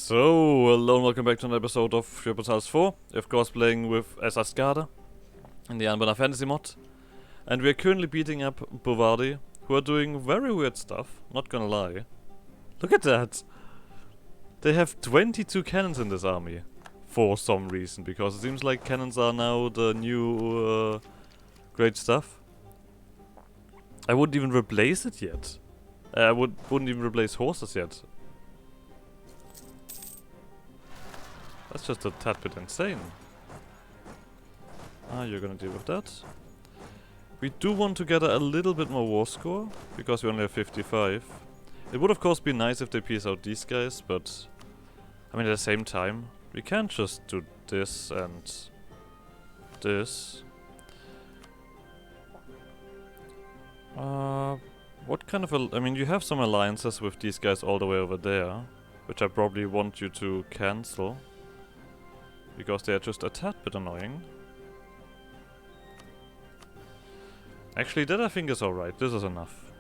So, hello and welcome back to another episode of EU4. Of course, playing with as Azkare in the Anbennar fantasy mod. And we are currently beating up Bovardi, who are doing very weird stuff, not gonna lie. Look at that! They have 22 cannons in this army, for some reason, because it seems like cannons are now the new great stuff. I wouldn't even replace it yet. I wouldn't even replace horses yet. That's just a tad bit insane. Ah, you're gonna deal with that. We do want to gather a little bit more war score, because we only have 55. It would of course be nice if they piece out these guys, but I mean at the same time, we can't just do this and this. What kind of I mean, you have some alliances with these guys all the way over there, which I probably want you to cancel, because they are just a tad bit annoying. Actually, that I think is alright. This is enough.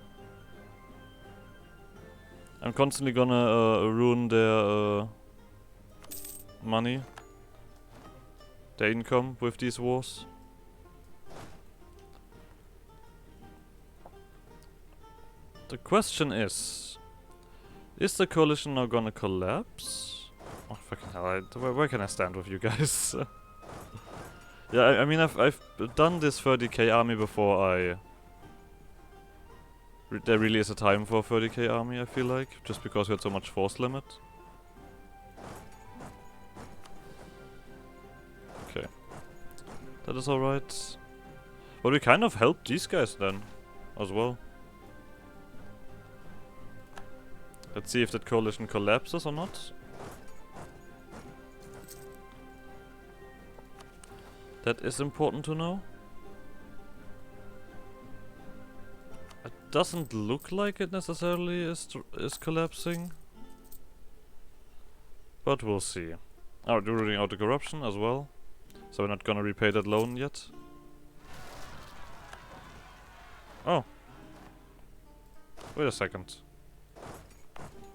I'm constantly gonna ruin their money, their income with these wars. The question is the coalition now gonna collapse? Oh fucking hell, where can I stand with you guys? Yeah, I mean I've done this 30k army before there really is a time for a 30k army, I feel like, just because we had so much force limit. Okay. That is alright. But we kind of helped these guys then, as well. Let's see if that coalition collapses or not. That is important to know. It doesn't look like it necessarily is collapsing. But we'll see. Oh, we're ruling out the corruption as well. So we're not gonna repay that loan yet. Oh. Wait a second.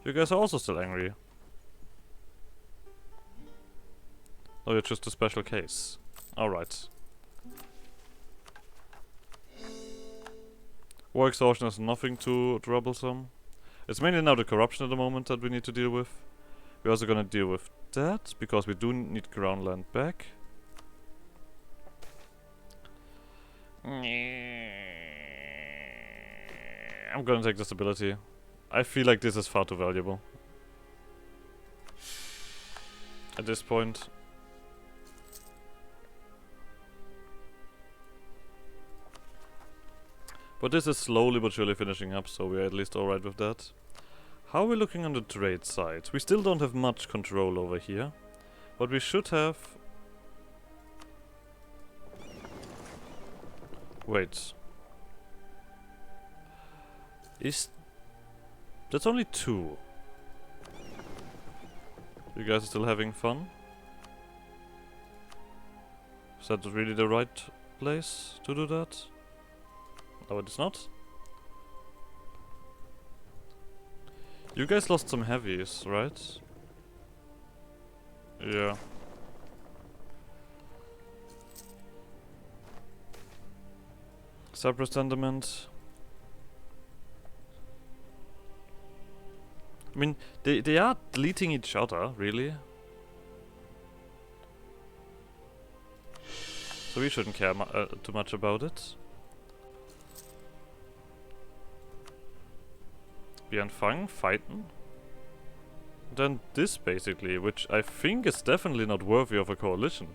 You guys are also still angry. Oh, you're just a special case. Alright. War exhaustion is nothing too troublesome. It's mainly now the corruption at the moment that we need to deal with. We're also gonna deal with that, because we do need ground land back. I'm gonna take this ability. I feel like this is far too valuable at this point. But this is slowly but surely finishing up, so we're at least alright with that. How are we looking on the trade side? We still don't have much control over here, but we should have... Wait. That's only 2. You guys are still having fun? Is that really the right place to do that? No, it is not. You guys lost some heavies, right? Yeah. Suppressed sentiment. I mean, they are deleting each other, really. So we shouldn't care too much about it. Beyond Fang, fighting. Then this basically, which I think is definitely not worthy of a coalition.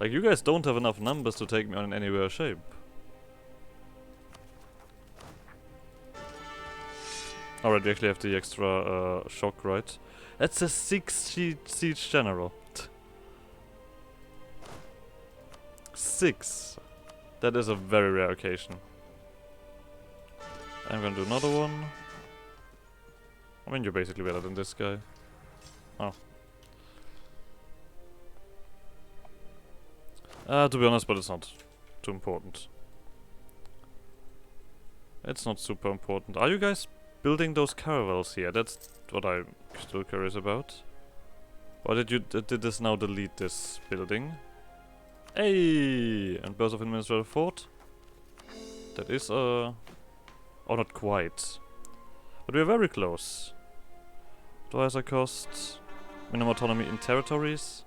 Like, you guys don't have enough numbers to take me on in any way or shape. Alright, we actually have the extra shock, right? That's a 6 siege general. 6. That is a very rare occasion. I'm gonna do another one. I mean, you're basically better than this guy. Oh. To be honest, but it's not too important. It's not super important. Are you guys building those caravels here. That's what I'm still curious about. Or did this now delete this building? Hey! And Birth of Administrative Fort. That is oh, not quite. But we're very close. Advisor costs. Minimum autonomy in territories.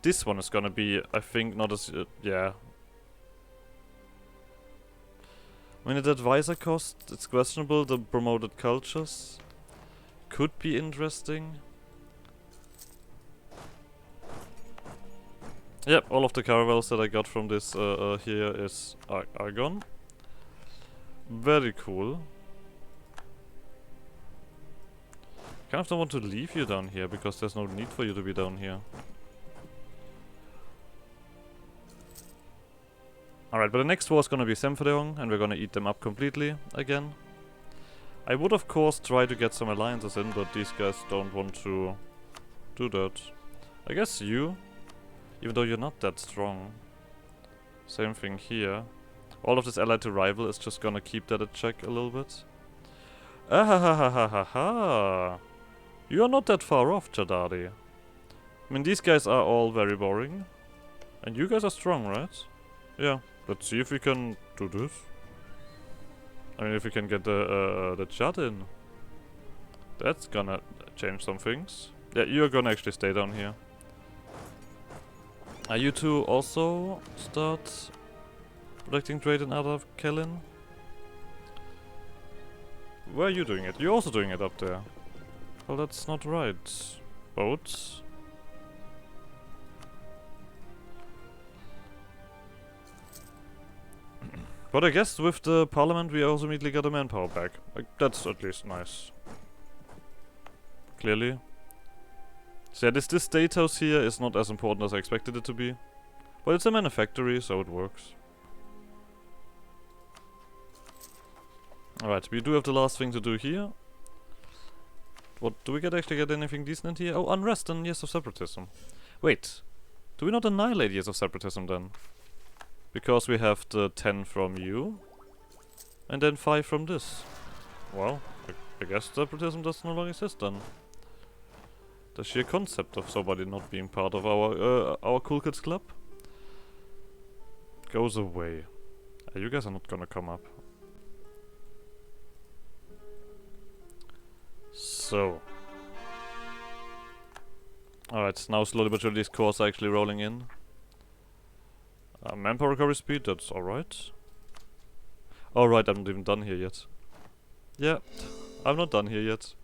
This one is gonna be, I think, not as... yeah. I mean, the advisor cost, it's questionable. The promoted cultures could be interesting. Yep, all of the caravels that I got from this here are gone. Very cool. Kind of don't want to leave you down here, because there's no need for you to be down here. Alright, but the next war is gonna be Semfreong, and we're gonna eat them up completely again. I would of course try to get some alliances in, but these guys don't want to do that. I guess you, even though you're not that strong. Same thing here. All of this allied to rival is just gonna keep that at check a little bit. Ahahahahaha! You are not that far off, Jadadi. I mean, these guys are all very boring. And you guys are strong, right? Yeah, let's see if we can do this. I mean, if we can get the chat in. That's gonna change some things. Yeah, you're gonna actually stay down here. Are you two also start protecting trade in other Kellen? Where are you doing it? You're also doing it up there. Well, that's not right. Boats. But I guess with the parliament we also immediately got the manpower back. Like, that's at least nice. Clearly. So yeah, this state house here is not as important as I expected it to be. But it's a manufactory, so it works. Alright, we do have the last thing to do here. What, do we actually get anything decent here? Oh, unrest and years of separatism. Wait, do we not annihilate years of separatism then? Because we have the 10 from you, and then 5 from this. Well, I guess separatism does no longer exist then. The sheer concept of somebody not being part of our Cool Kids Club goes away. You guys are not gonna come up. So. Alright, now slowly but surely these cores are actually rolling in. Manpower recovery speed, that's alright. Alright, I'm not even done here yet. Yeah, I'm not done here yet.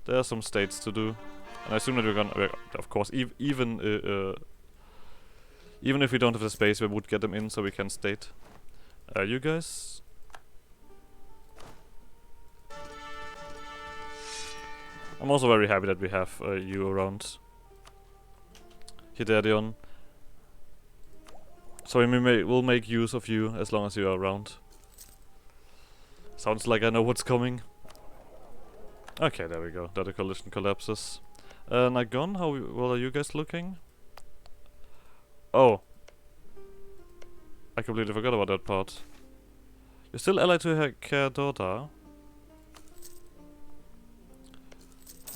There are some states to do. And I assume that we're gonna, of course, even if we don't have the space, we would get them in so we can state. You guys? I'm also very happy that we have you around. Hiderion. So we'll make use of you as long as you are around. Sounds like I know what's coming. Okay, there we go. That the coalition collapses. Nagon, how well are you guys looking? Oh. I completely forgot about that part. You're still allied to Kerdota.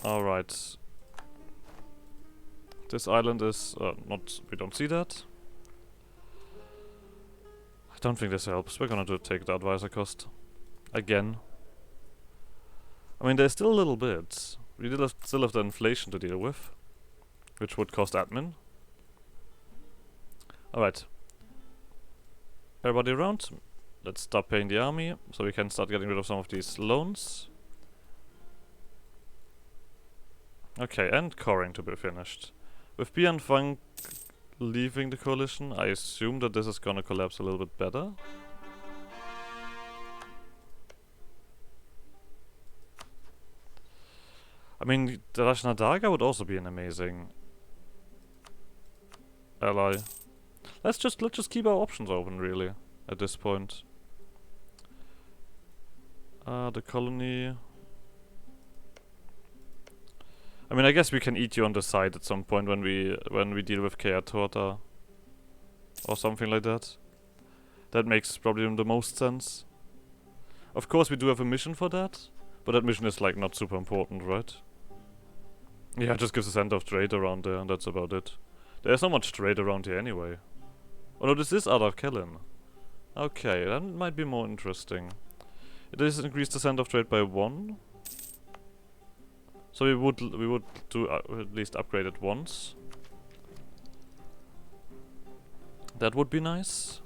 Alright. This island is not... we don't see that. I don't think this helps. We're gonna take the advisor cost. Again. I mean, there's still a little bit. We still have the inflation to deal with. Which would cost admin. Alright. Everybody around? Let's stop paying the army, so we can start getting rid of some of these loans. Okay, and coring to be finished. With Bi and Fang leaving the coalition, I assume that this is gonna collapse a little bit better. I mean, the Rashnadaga would also be an amazing ally. Let's just keep our options open, really, at this point. The colony. I mean, I guess we can eat you on the side at some point when we deal with Kea Torta or something like that. That makes probably the most sense. Of course, we do have a mission for that, But that mission is like not super important, right? Yeah, just gives a center of trade around there, and that's about it. There's not much trade around here anyway. Oh no, this is Azkare. Okay, that might be more interesting. It is increased the center of trade by 1. So we would do at least upgrade it once. That would be nice.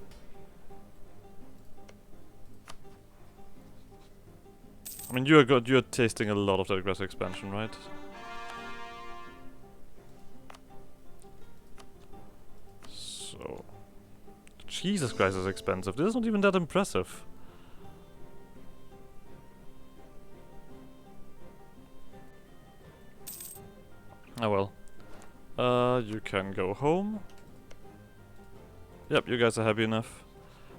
I mean, you're tasting a lot of that aggressive expansion, right? So, Jesus Christ, it's expensive. This is not even that impressive. Oh well. You can go home. Yep, you guys are happy enough.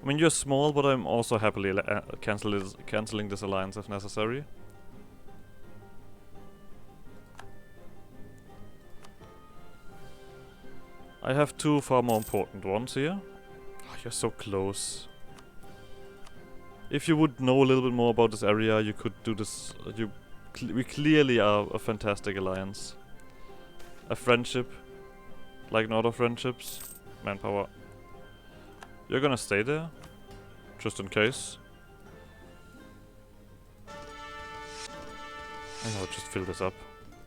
I mean, you're small, but I'm also happily cancelling this alliance if necessary. I have 2 far more important ones here. Oh, you're so close. If you would know a little bit more about this area, you could do this. We clearly are a fantastic alliance. A friendship, like in other friendships. Manpower. You're gonna stay there, just in case. And I'll just fill this up.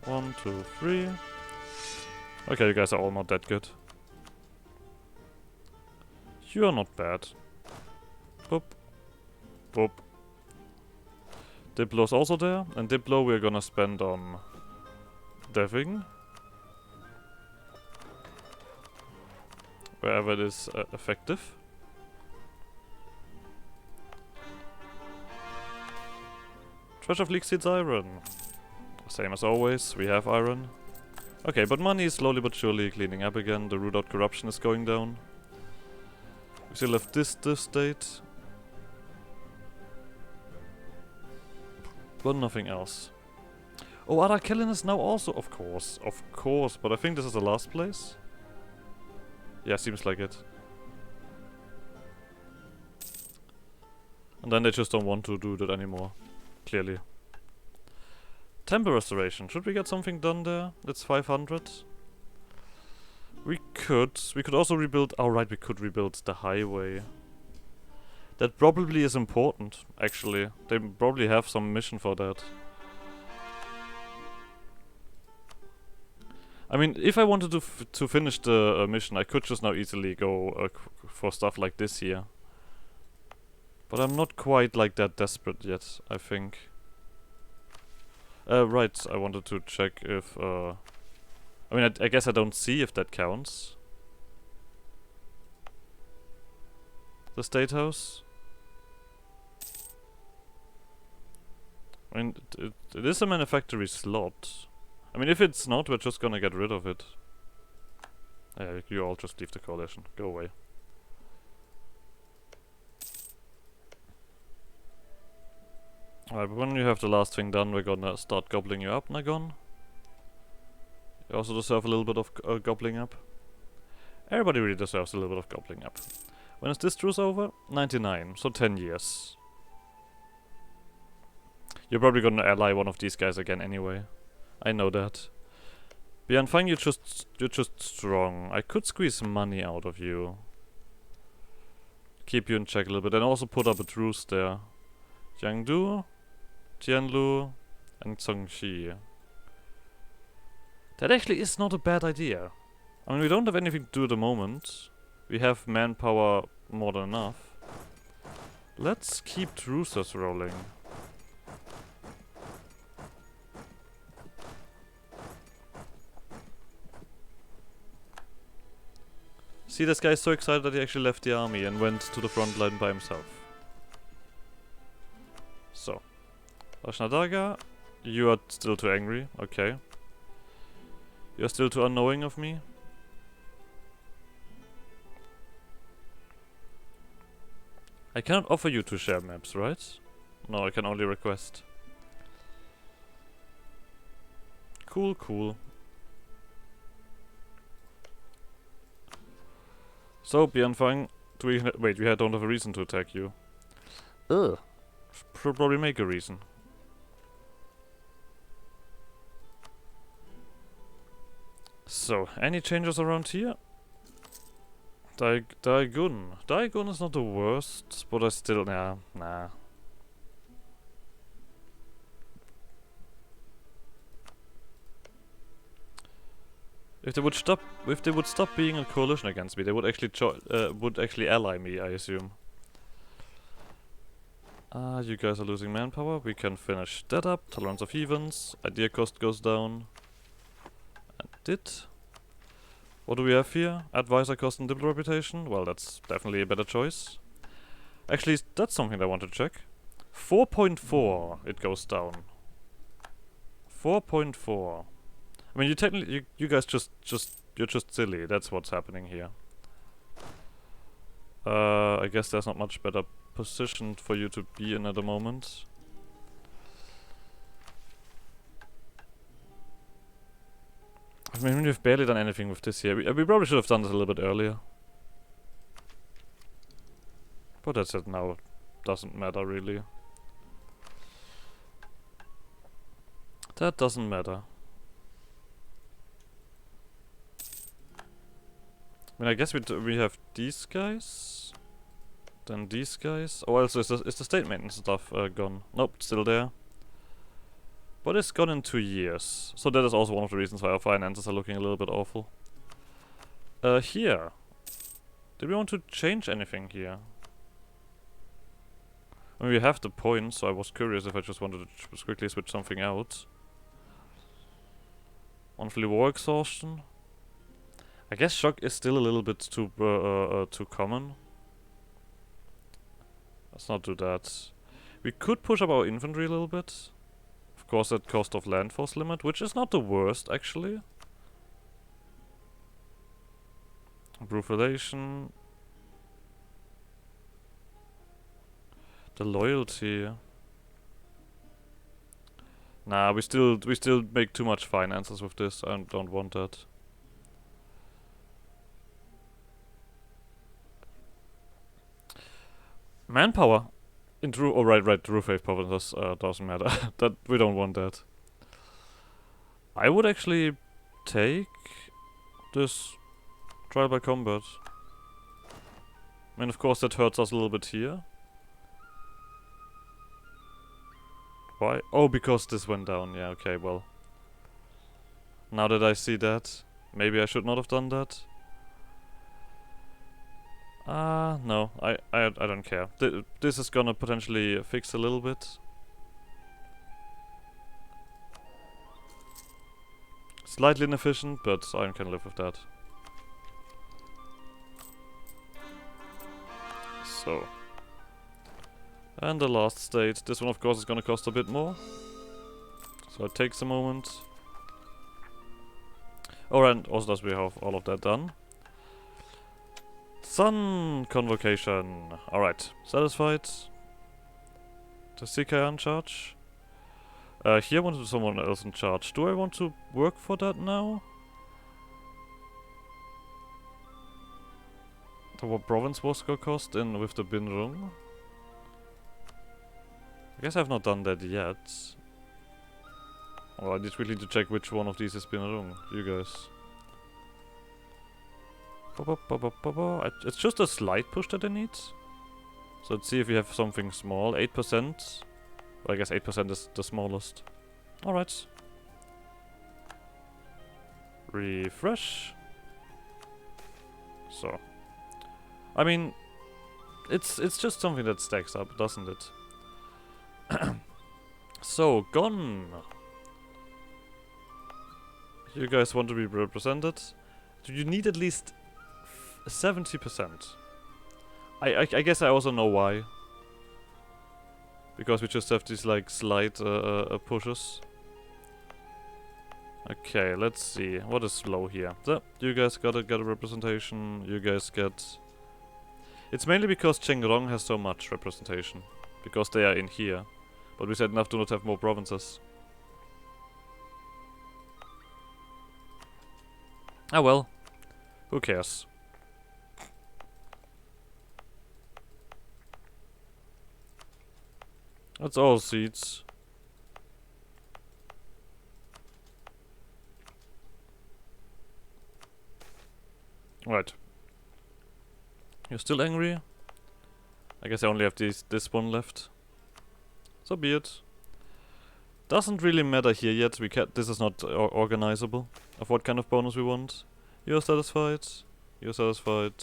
1, 2, 3. Okay, you guys are all not that good. You are not bad. Boop. Boop. Diplow's also there, and Diplow we're gonna spend on deving. Wherever it is effective. Treasure Fleek seeds iron. Same as always, we have iron. Okay, but money is slowly but surely cleaning up again. The root out corruption is going down. We still have this state. But nothing else. Oh, Azkare is now also, of course, but I think this is the last place. Yeah, seems like it. And then they just don't want to do that anymore. Clearly. Temple restoration. Should we get something done there? That's 500. We could also rebuild. Oh right, we could rebuild the highway. That probably is important, actually. They probably have some mission for that. I mean, if I wanted to finish the mission, I could just now easily go for stuff like this here. But I'm not quite like that desperate yet, I think. Right, I wanted to check if... I mean, I guess I don't see if that counts. The State House? I mean, it is a manufactory slot. I mean, if it's not, we're just gonna get rid of it. Yeah, you all just leave the coalition. Go away. Alright, but when you have the last thing done, we're gonna start gobbling you up, Nagon. You also deserve a little bit of gobbling up. Everybody really deserves a little bit of gobbling up. When is this truce over? 99, so 10 years. You're probably gonna ally one of these guys again anyway. I know that. Bianfang, you're just strong. I could squeeze some money out of you. Keep you in check a little bit, and also put up a truce there. Jiangdu, Tianlu, and Zhongxi. That actually is not a bad idea. I mean, we don't have anything to do at the moment. We have manpower more than enough. Let's keep truces rolling. See, this guy is so excited that he actually left the army and went to the front line by himself. So. Ashnadaga, you are still too angry, okay. You're still too unknowing of me. I cannot offer you to share maps, right? No, I can only request. Cool, cool. So, Bianfang, wait, we don't have a reason to attack you. Ugh. Should probably make a reason. So, any changes around here? Daegun. Daegun is not the worst, but I still... nah. If they would stop being a coalition against me, they would actually ally me, I assume. You guys are losing manpower. We can finish that up. Tolerance of heathens. Idea cost goes down. And did. What do we have here? Advisor cost and diplomat reputation. Well, that's definitely a better choice. Actually, that's something I want to check. 4.4 it goes down. 4.4. I mean, you guys you're just silly. That's what's happening here. I guess there's not much better position for you to be in at the moment. I mean, we've barely done anything with this here. We probably should have done this a little bit earlier. But that's it now. Doesn't matter, really. That doesn't matter. I mean, I guess we have these guys. Then these guys. Oh, also is the state maintenance stuff gone? Nope, still there. But it's gone in 2 years. So that is also one of the reasons why our finances are looking a little bit awful. Here. Did we want to change anything here? I mean, we have the points, so I was curious if I just wanted to just quickly switch something out. Monthly war exhaustion. I guess shock is still a little bit too common. Let's not do that. We could push up our infantry a little bit. Of course, at cost of land force limit, which is not the worst, actually. Improve relation. The loyalty. Nah, we still make too much finances with this. I don't want that. Manpower. In Drew, oh right, Drew Faith provinces doesn't matter. That we don't want that. I would actually take this trial by combat. I mean, of course, that hurts us a little bit here. Why? Oh, because this went down. Yeah, okay, well. Now that I see that, maybe I should not have done that. No, I don't care. This is gonna potentially fix a little bit. Slightly inefficient, but I can live with that. So. And the last state. This one, of course, is gonna cost a bit more. So it takes a moment. Oh, and also does we have all of that done. Sun convocation. Alright, satisfied. The Azkare in charge. Here I want to do someone else in charge. Do I want to work for that now? What province was go cost in with the Binrung? I guess I've not done that yet. Well, I just really need to check which one of these is Binrung. You guys. It's just a slight push that I need. So let's see if we have something small. 8%. Well, I guess 8% is the smallest. Alright. Refresh. So. I mean, it's just something that stacks up, doesn't it? So, gone. You guys want to be represented? Do you need at least 70%? I guess I also know why. Because we just have these like slight pushes. Okay, let's see. What is low here? So, you guys got a representation. You guys get... It's mainly because Chengrong has so much representation. Because they are in here. But we said enough do not have more provinces. Ah well. Who cares? That's all seats. Right. You're still angry? I guess I only have this one left. So be it. Doesn't really matter here yet. This is not organizable. Of what kind of bonus we want. You're satisfied. You're satisfied.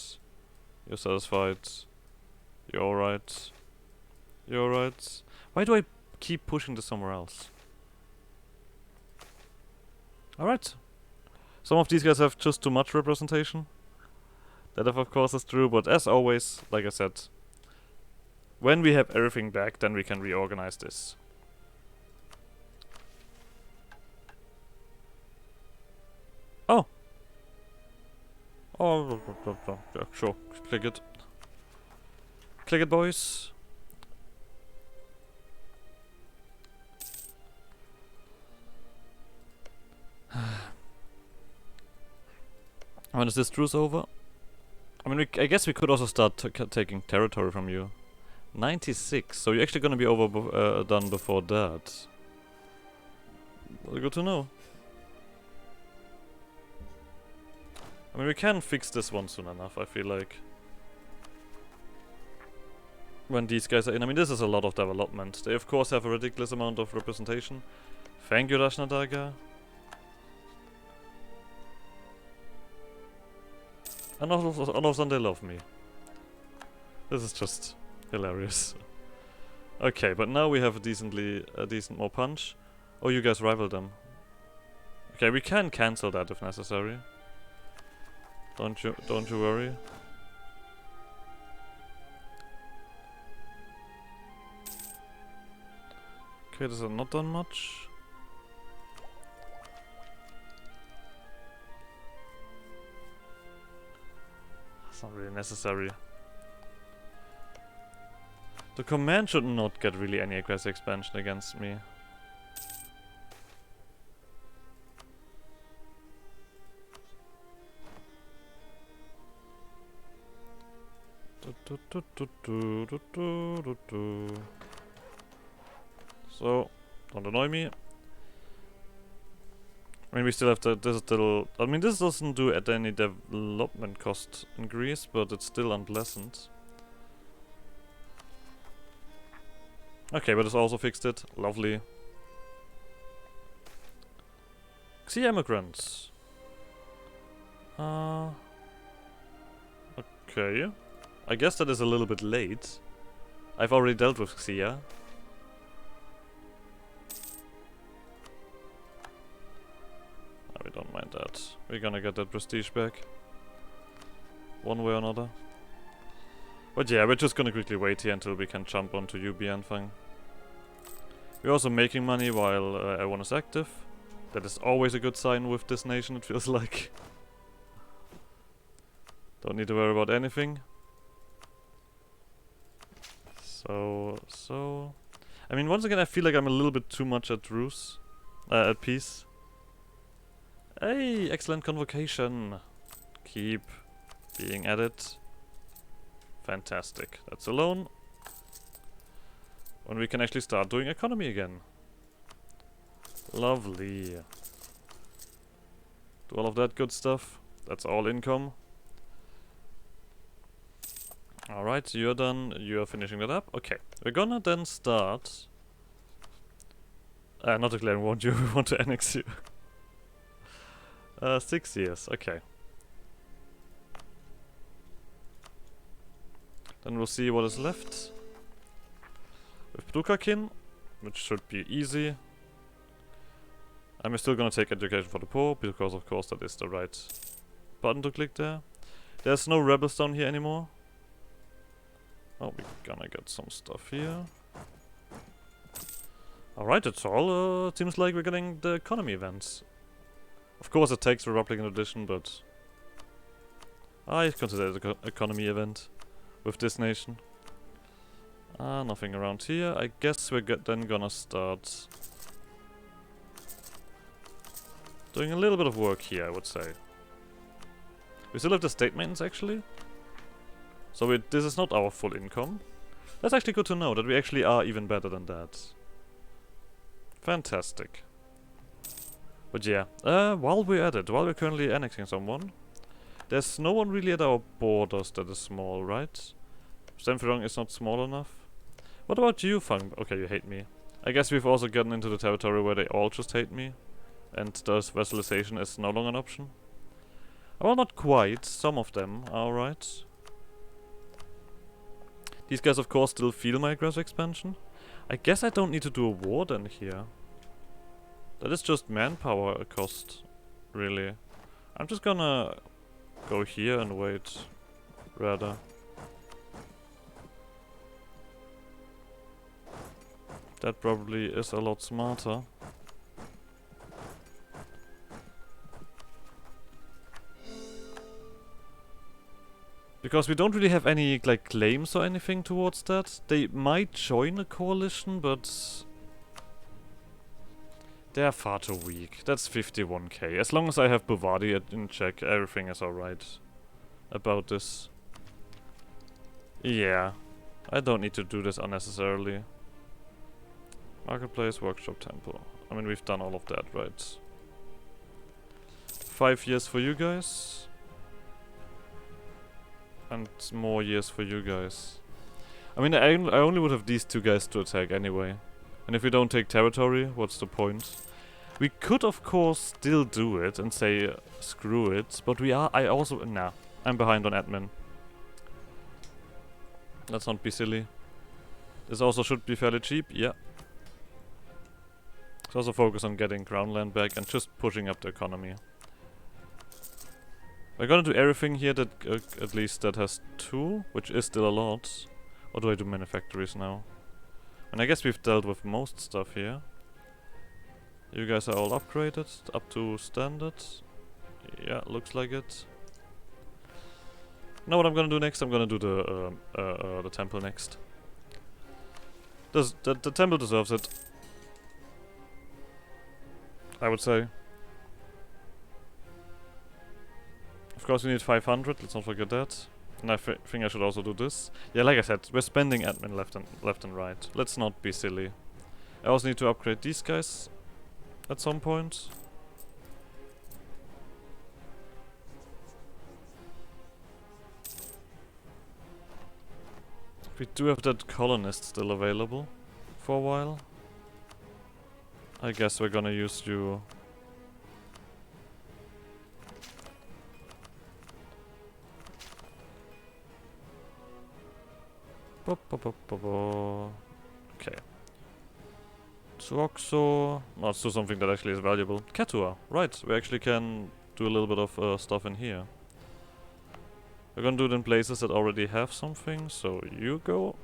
You're satisfied. You're alright. You're alright. Why do I keep pushing this somewhere else? Alright. Some of these guys have just too much representation. That of course is true, but as always, like I said, when we have everything back, then we can reorganize this. Oh! Oh, yeah, sure. Click it. Click it, boys. When is this truce over? I mean, I guess we could also start taking territory from you. 96, so you're actually gonna be done before that. Well, good to know. I mean, we can fix this one soon enough, I feel like. When these guys are in. I mean, this is a lot of development. They of course have a ridiculous amount of representation. Thank you, Rashnadaga. And all of a sudden they love me. This is just hilarious. Okay, but now we have a decent more punch. Oh, you guys rival them. Okay, we can cancel that if necessary. Don't you worry. Okay, this has not done much. That's not really necessary. The command should not get really any aggressive expansion against me. So, don't annoy me. I mean, we still have this little... I mean, this doesn't do at any development cost increase, but it's still unpleasant. Okay, but it's also fixed it. Lovely. Xi immigrants. Okay. I guess that is a little bit late. I've already dealt with Xia. We don't mind that. We're gonna get that prestige back. One way or another. But yeah, we're just gonna quickly wait here until we can jump onto UB and Fang. We're also making money while everyone is active. That is always a good sign with this nation, it feels like. Don't need to worry about anything. So... I mean, once again, I feel like I'm a little bit too much at truce. At peace. Hey, excellent convocation. Keep being at it. Fantastic. That's a loan. When we can actually start doing economy again. Lovely. Do all of that good stuff. That's all income. Alright, you're done. You're finishing that up. Okay. We're gonna then start... not declaring war, we want to annex you. 6 years, okay. Then we'll see what is left. With Brukakin, which should be easy. I'm still gonna take education for the poor, because of course that is the right button to click there. There's no rebels down here anymore. Oh, we're gonna get some stuff here. Alright, that's all. Seems like we're getting the economy events. Of course it takes Republican edition, but I consider it an economy event with this nation. Nothing around here. I guess we're then gonna start doing a little bit of work here, I would say. We still have the state maintenance actually. So this is not our full income. That's actually good to know, that we actually are even better than that. Fantastic. But yeah, while we're at it, while we're currently annexing someone, There's no one really at our borders that is small, right? Stanfordong is not small enough. What about you, Fang? Okay, you hate me. I guess we've also gotten into the territory where they all just hate me. And thus vassalization is no longer an option. Well, not quite. Some of them are alright. These guys, of course, still feel my aggressive expansion. I guess I don't need to do a war then here. That is just manpower cost, really. I'm just gonna go here and wait, rather. That probably is a lot smarter. Because we don't really have any, like, claims or anything towards that. They might join a coalition, but they're far too weak. That's 51k. As long as I have Bovadi in check, everything is alright about this. Yeah. I don't need to do this unnecessarily. Marketplace, workshop, temple. I mean, we've done all of that, right? 5 years for you guys. And more years for you guys. I mean, I only would have these two guys to attack anyway. And if we don't take territory, what's the point? We could, of course, still do it and say, screw it. But nah, I'm behind on admin. Let's not be silly. This also should be fairly cheap, yeah. Let's also focus on getting ground land back and just pushing up the economy. We're gonna do everything here that at least that has 2, which is still a lot. Or do I do manufactories now? And I guess we've dealt with most stuff here. You guys are all upgraded up to standard. Yeah, looks like it. Know what I'm gonna do next? I'm gonna do the temple next. The temple deserves it, I would say. Of course we need 500, let's not forget that. And I think I should also do this. Yeah, like I said, we're spending admin left and right. Let's not be silly. I also need to upgrade these guys at some point. We do have that colonist still available for a while. I guess we're gonna use you. Okay. Tsuoxo. No, let's do something that actually is valuable. Ketua. Right, we actually can do a little bit of stuff in here. We're gonna do it in places that already have something, so you go.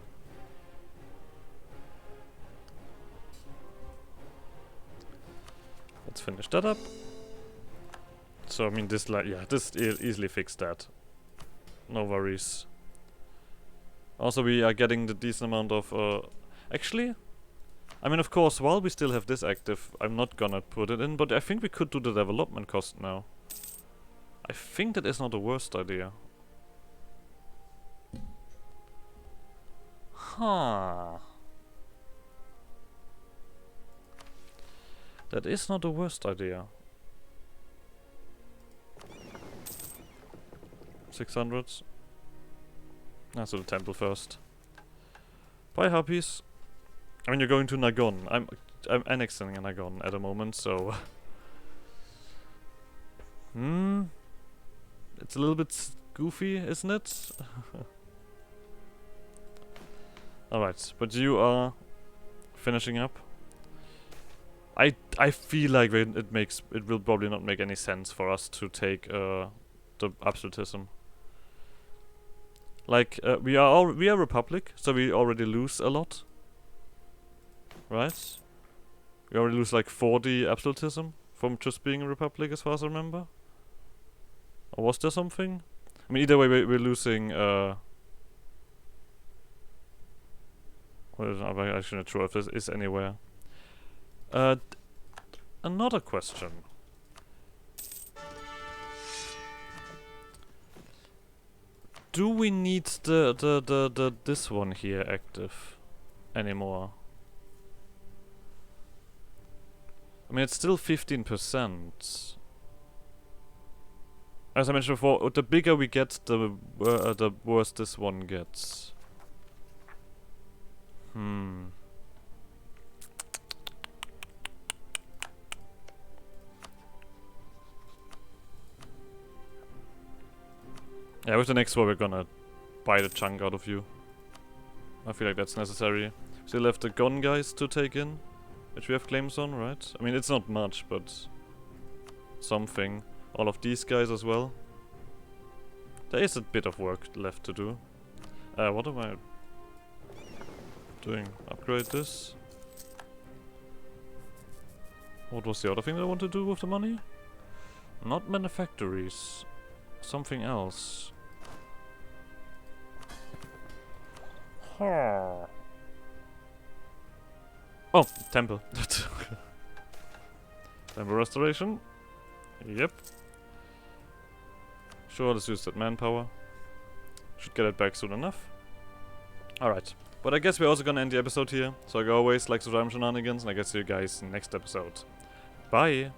Let's finish that up. So, I mean, this, like, yeah, this easily fixed that. No worries. Also, we are getting the decent amount of, actually, I mean, of course, while we still have this active, I'm not gonna put it in, but I think we could do the development cost now. I think that is not the worst idea. Huh. That is not the worst idea. 600. Let's do the temple first. Bye, harpies. I mean, you're going to Nagon. I'm annexing Nagon at the moment, so it's a little bit goofy, isn't it? Alright, but you are finishing up. I feel like it will probably not make any sense for us to take the absolutism. Like we are Republic, so we already lose a lot. Right? We already lose like 40 absolutism from just being a Republic, as far as I remember. Or was there something? I mean, either way, we're losing. I'm actually not sure if this is anywhere. Another question. Do we need this one here active anymore? I mean, it's still 15%. as I mentioned before, the bigger we get, the worse this one gets. Yeah, with the next war we're gonna bite a chunk out of you. I feel like that's necessary. Still have the gun guys to take in, which we have claims on, right? I mean, it's not much, but something. All of these guys as well. There is a bit of work left to do. What am I doing? Upgrade this. What was the other thing that I want to do with the money? Not manufactories. Something else. Oh, temple. Temple restoration. Yep. Sure, let's use that manpower. Should get it back soon enough. Alright. But I guess we're also gonna end the episode here. So like always, like, subscribe, shenanigans, and I guess see you guys next episode. Bye!